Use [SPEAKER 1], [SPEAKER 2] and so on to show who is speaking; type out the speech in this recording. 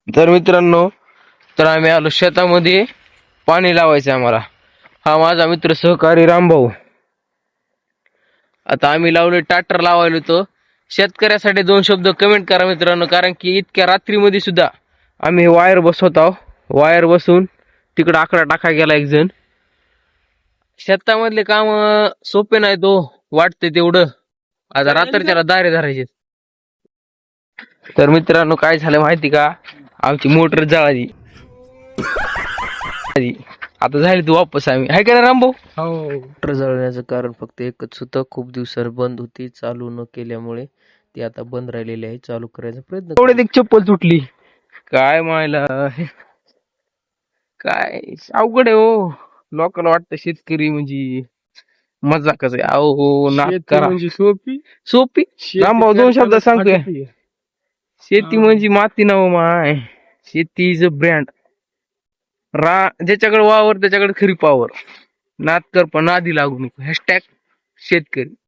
[SPEAKER 1] तर मित्रांनो, तर आम्ही आलो शेतामध्ये पाणी लावायचं आम्हाला. हा माझा मित्र सहकारी रामभाऊ. आता आम्ही लावले ट्रॅक्टर लावायला तो. शेतकऱ्यासाठी 2 शब्द कमेंट करा मित्रांनो, कारण की इतक्या रात्रीमध्ये सुद्धा आम्ही वायर बसवत आहोत. वायर बसून तिकडं आकडा टाकाय गेला एक जण. शेतामधले काम सोपे नाही तो वाटते तेवढं. आता रात्रीच्याला दारे धरायचे. तर मित्रांनो काय झालं माहिती का, आमची मोटर जळाली. आता झाली तू वापस आम्ही हाय का रामभाऊ.
[SPEAKER 2] हो.
[SPEAKER 1] मोटर जळण्याचं कारण फक्त एकच होतं, खूप दिवसावर बंद होती. चालू न केल्यामुळे ती आता बंद राहिलेली आहे. चालू करायचा प्रयत्न. एवढ्यात एक चप्पल तुटली. काय मायला, काय अवघड आहे हो. लोकांना वाटतं शेतकरी म्हणजे मजाकच आहे. अहो नाद
[SPEAKER 2] शेती
[SPEAKER 1] करा.
[SPEAKER 2] म्हणजे सोपी.
[SPEAKER 1] सोपी रामभाऊ 2 शब्द सांगतोय. शेती म्हणजे माती नाव माय. शेती इज अ ब्रँड. ज्याच्याकडे वावर त्याच्याकडे खरी पावर. नाद कर पण नादी लागू नको. # शेतकरी.